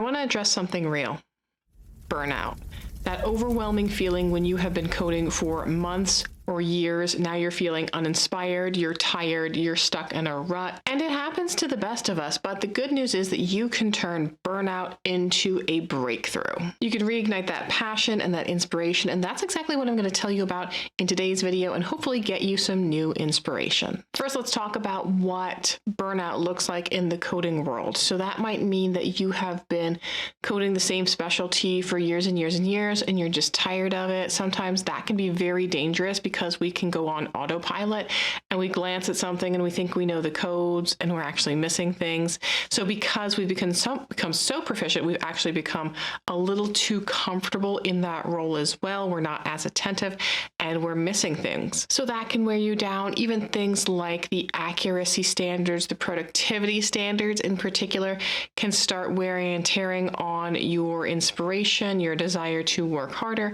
want to address something real. Burnout. That overwhelming feeling when you have been coding for months or years. Now you're feeling uninspired, you're tired, you're stuck in a rut, and it happens to the best of us. But the good news is that you can turn burnout into a breakthrough. You can reignite that passion and that inspiration, and that's exactly what I'm going to tell you about in today's video and hopefully get you some new inspiration. First, let's talk about what burnout looks like in the coding world. So that might mean that you have been coding the same specialty for years and years and years, and you're just tired of it. Sometimes that can be very dangerous because we can go on autopilot and we glance at something and we think we know the codes and we're actually missing things. So because we've become so proficient, we've actually become a little too comfortable in that role as well. We're not as attentive and we're missing things. So that can wear you down. Even things like the accuracy standards, the productivity standards in particular, can start wearing and tearing on your inspiration, your desire to work harder.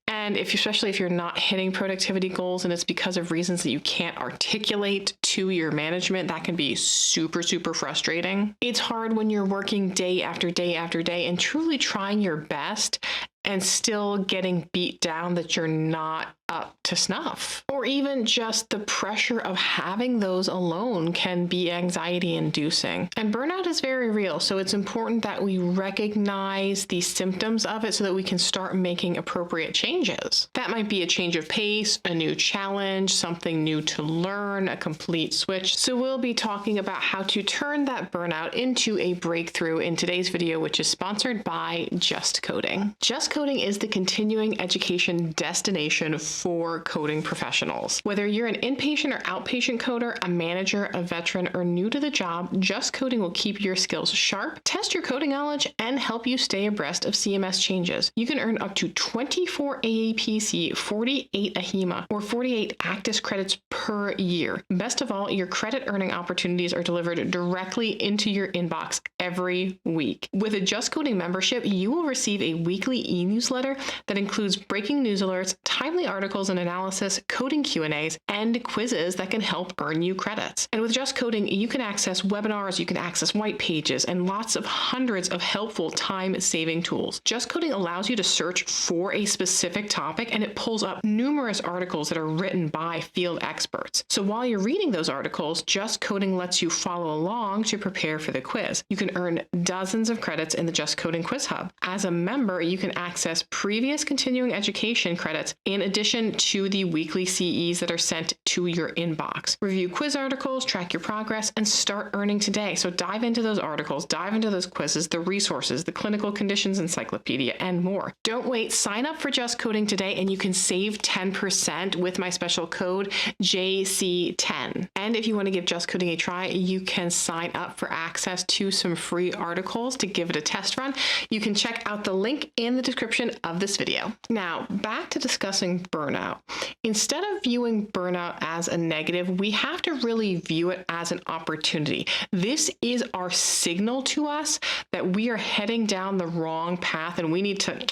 And especially if you're not hitting productivity goals and it's because of reasons that you can't articulate to your management, that can be super, super frustrating. It's hard when you're working day after day after day and truly trying your best and still getting beat down that you're not up to snuff. Or even just the pressure of having those alone can be anxiety inducing. And burnout is very real. So it's important that we recognize the symptoms of it so that we can start making appropriate changes. That might be a change of pace, a new challenge, something new to learn, a complete switch. So we'll be talking about how to turn that burnout into a breakthrough in today's video, which is sponsored by JustCoding. JustCoding is the continuing education destination for coding professionals. Whether you're an inpatient or outpatient coder, a manager, a veteran, or new to the job, JustCoding will keep your skills sharp, test your coding knowledge, and help you stay abreast of CMS changes. You can earn up to 24 AAPC, 48 AHIMA, or 48 ACTIS credits per year. Best of all, your credit earning opportunities are delivered directly into your inbox every week. With a JustCoding membership, you will receive a weekly e-newsletter that includes breaking news alerts, timely articles and analysis, coding Q&As, and quizzes that can help earn you credits. And with JustCoding, you can access webinars, you can access white pages, and lots of hundreds of helpful time-saving tools. JustCoding allows you to search for a specific topic, and it pulls up numerous articles that are written by field experts. So while you're reading those articles, JustCoding lets you follow along to prepare for the quiz. You can earn dozens of credits in the JustCoding Quiz Hub. As a member, you can access previous continuing education credits in addition to the weekly CEs that are sent to your inbox. Review quiz articles, track your progress, and start earning today. So dive into those articles, dive into those quizzes, the resources, the clinical conditions encyclopedia, and more. Don't wait. Sign up for JustCoding today and you can save 10% with my special code JC10. And if you want to give JustCoding a try, you can sign up for access to some free articles to give it a test run. You can check out the link in the description of this video. Now, back to discussing burnout. Instead of viewing burnout as a negative, we have to really view it as an opportunity. This is our signal to us that we are heading down the wrong path and we need to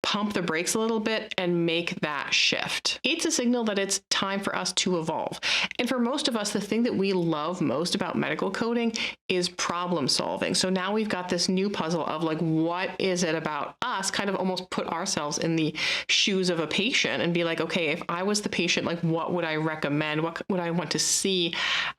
pump the brakes a little bit and make that shift. It's a signal that it's time for us to evolve. And for most of us, the thing that we love most about medical coding is problem solving. So now we've got this new puzzle of like, what is it about us? Kind of almost put ourselves in the shoes of a patient and be like, okay, if I was the patient, like what would I recommend? What would I want to see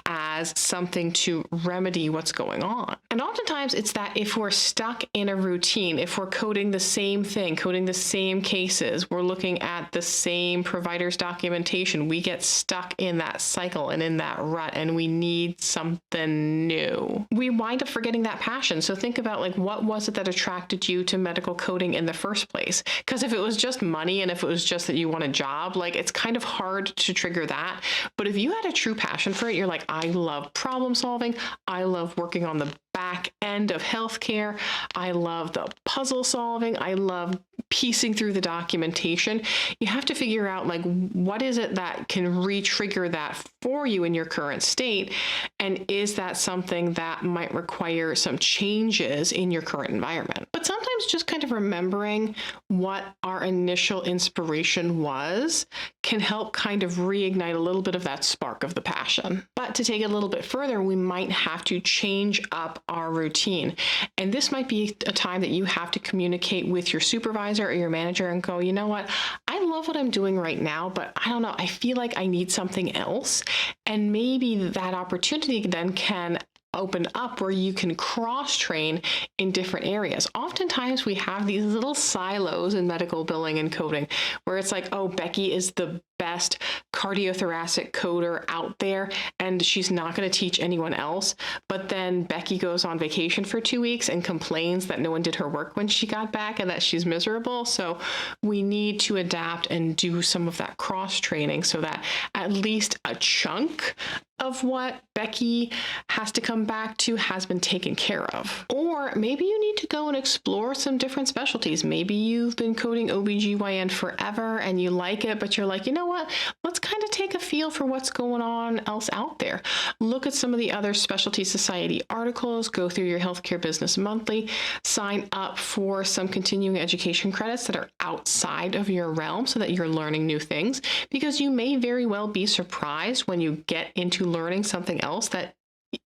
as something to remedy what's going on? And oftentimes it's that if we're stuck in a routine, if we're coding the same thing, coding the same cases, we're looking at the same provider's documentation, we get stuck in that cycle and in that rut and we need something new. We wind up forgetting that passion. So think about like, what was it that attracted you to medical coding in the first place? Because if it was just money and if it was just that you want a job, like it's kind of hard to trigger that. But if you had a true passion for it, you're like, I love problem solving. I love working on the back end of healthcare. I love the puzzle solving. I love piecing through the documentation. You have to figure out like, what is it that can re-trigger that for you in your current state? And is that something that might require some changes in your current environment? But sometimes sometimes just kind of remembering what our initial inspiration was can help kind of reignite a little bit of that spark of the passion. But to take it a little bit further, we might have to change up our routine. And this might be a time that you have to communicate with your supervisor or your manager and go, you know what, I love what I'm doing right now, but I don't know, I feel like I need something else. And maybe that opportunity then can open up where you can cross-train in different areas. Oftentimes we have these little silos in medical billing and coding where it's like, oh, Becky is the best cardiothoracic coder out there and she's not going to teach anyone else. But then Becky goes on vacation for 2 weeks and complains that no one did her work when she got back and that she's miserable. So we need to adapt and do some of that cross-training so that at least a chunk of what Becky has to come back to has been taken care of. Or maybe you need to go and explore some different specialties. Maybe you've been coding OBGYN forever and you like it, but you're like, you know what? Let's kind of take a feel for what's going on else out there. Look at some of the other specialty society articles, go through your healthcare business monthly, sign up for some continuing education credits that are outside of your realm so that you're learning new things, because you may very well be surprised when you get into learning something else that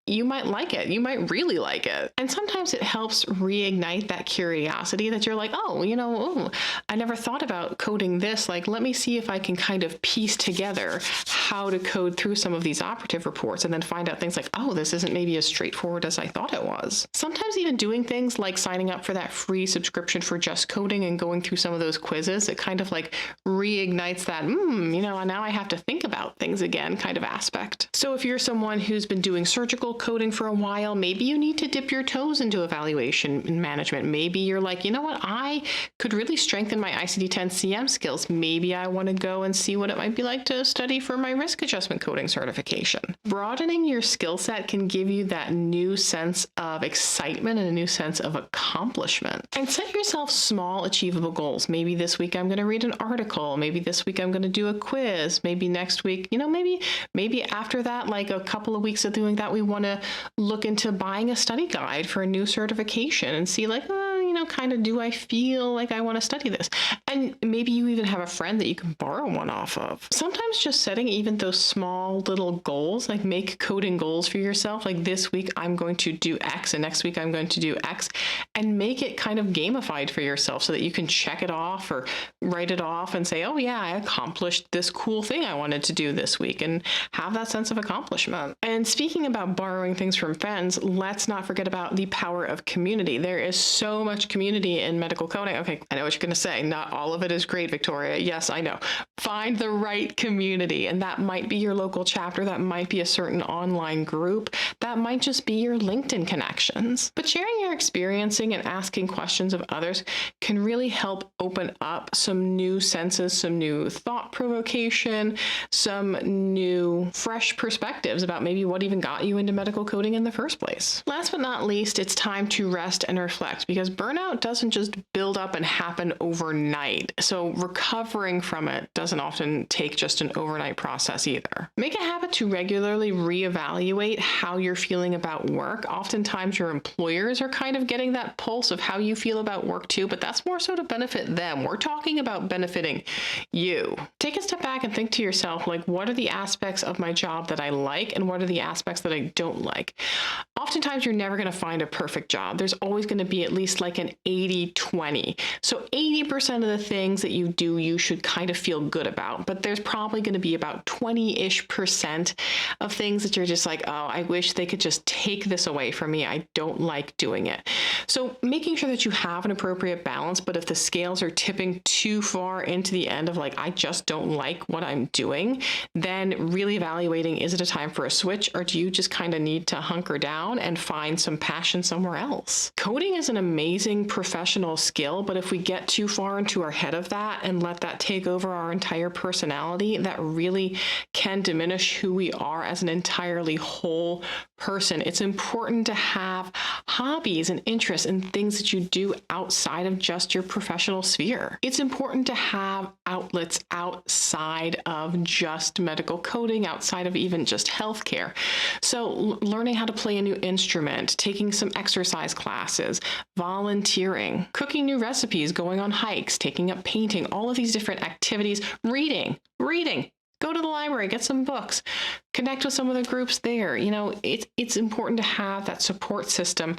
you might like it. You might really like it. And sometimes it helps reignite that curiosity that you're like, oh, you know, I never thought about coding this. Like, let me see if I can kind of piece together how to code through some of these operative reports and then find out things like, oh, this isn't maybe as straightforward as I thought it was. Sometimes even doing things like signing up for that free subscription for JustCoding and going through some of those quizzes, it kind of like reignites that, you know, now I have to think about things again kind of aspect. So if you're someone who's been doing surgical coding for a while, maybe you need to dip your toes into evaluation and management. Maybe you're like, you know what, I could really strengthen my ICD-10 CM skills. Maybe I want to go and see what it might be like to study for my risk adjustment coding certification. Broadening your skill set can give you that new sense of excitement and a new sense of accomplishment. And set yourself small, achievable goals. Maybe this week I'm going to read an article. Maybe this week I'm going to do a quiz. Maybe next week, you know, maybe after that, like a couple of weeks of doing that, we want to look into buying a study guide for a new certification and see like, kind of, do I feel like I want to study this? And maybe you even have a friend that you can borrow one off of. Sometimes just setting even those small little goals, like make coding goals for yourself. Like this week I'm going to do X and next week I'm going to do X, and make it kind of gamified for yourself so that you can check it off or write it off and say, oh yeah, I accomplished this cool thing I wanted to do this week, and have that sense of accomplishment. And speaking about borrowing things from friends, let's not forget about the power of community. There is so much community in medical coding. Okay, I know what you're going to say. Not all of it is great, Victoria. Yes, I know. Find the right community, and that might be your local chapter. That might be a certain online group. That might just be your LinkedIn connections. But sharing your experiencing and asking questions of others can really help open up some new senses, some new thought provocation, some new fresh perspectives about maybe what even got you into medical coding in the first place. Last but not least, it's time to rest and reflect, because burnout doesn't just build up and happen overnight. So recovering from it doesn't often take just an overnight process either. Make a habit to regularly reevaluate how you're feeling about work. Oftentimes your employers are kind of getting that pulse of how you feel about work too, but that's more so to benefit them. We're talking about benefiting you. Take a step back and think to yourself, like, what are the aspects of my job that I like and what are the aspects that I don't like? Oftentimes you're never going to find a perfect job. There's always going to be at least like an 80-20. So 80% of the things that you do, you should kind of feel good about, but there's probably going to be about 20-ish% of things that you're just like, oh, I wish they could just take this away from me. I don't like doing it. So making sure that you have an appropriate balance, but if the scales are tipping too far into the end of like, I just don't like what I'm doing, then really evaluating, is it a time for a switch, or do you just kind of need to hunker down and find some passion somewhere else? Coding is an amazing professional skill, but if we get too far into our ahead of that and let that take over our entire personality, that really can diminish who we are as an entirely whole person. It's important to have hobbies and interests and things that you do outside of just your professional sphere. It's important to have outlets outside of just medical coding, outside of even just healthcare. So learning how to play a new instrument, taking some exercise classes, volunteering, cooking new recipes, going on hikes, taking up painting, all of these different activities, reading. Go to the library, get some books, connect with some of the groups there. You know, it's important to have that support system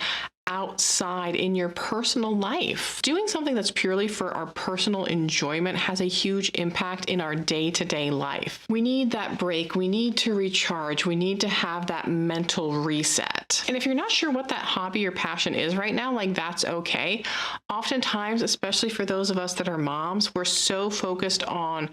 outside in your personal life. Doing something that's purely for our personal enjoyment has a huge impact in our day-to-day life. We need that break. We need to recharge. We need to have that mental reset. And if you're not sure what that hobby or passion is right now, like, that's okay. Oftentimes, especially for those of us that are moms, we're so focused on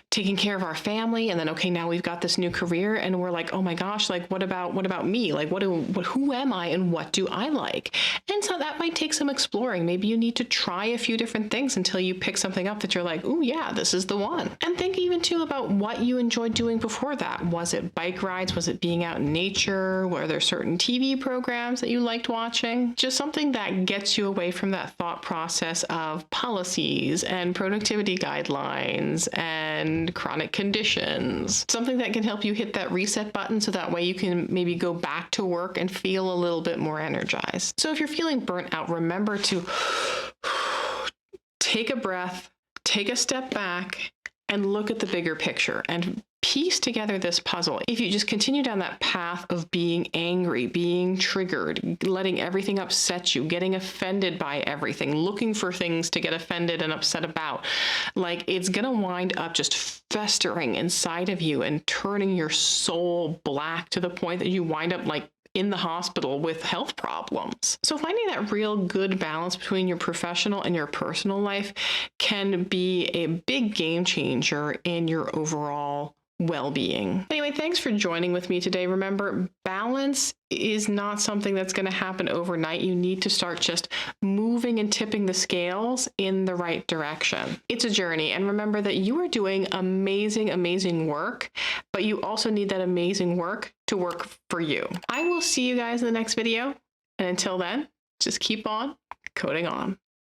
taking care of our family, and then, okay, now we've got this new career, and we're like, oh my gosh, like, what about me? Like, who am I, and what do I like? And so that might take some exploring. Maybe you need to try a few different things until you pick something up that you're like, oh yeah, this is the one. And think even too about what you enjoyed doing before that. Was it bike rides? Was it being out in nature? Were there certain TV programs that you liked watching? Just something that gets you away from that thought process of policies and productivity guidelines and chronic conditions. Something that can help you hit that reset button so that way you can maybe go back to work and feel a little bit more energized. So if you're feeling burnt out, remember to take a breath, take a step back, and look at the bigger picture and piece together this puzzle. If you just continue down that path of being angry, being triggered, letting everything upset you, getting offended by everything, looking for things to get offended and upset about, like, it's gonna wind up just festering inside of you and turning your soul black to the point that you wind up like in the hospital with health problems. So finding that real good balance between your professional and your personal life can be a big game changer in your overall well-being. Anyway, thanks for joining with me today. Remember, balance is not something that's going to happen overnight. You need to start just moving and tipping the scales in the right direction. It's a journey. And remember that you are doing amazing, amazing work, but you also need that amazing work to work for you. I will see you guys in the next video. And until then, just keep on coding on.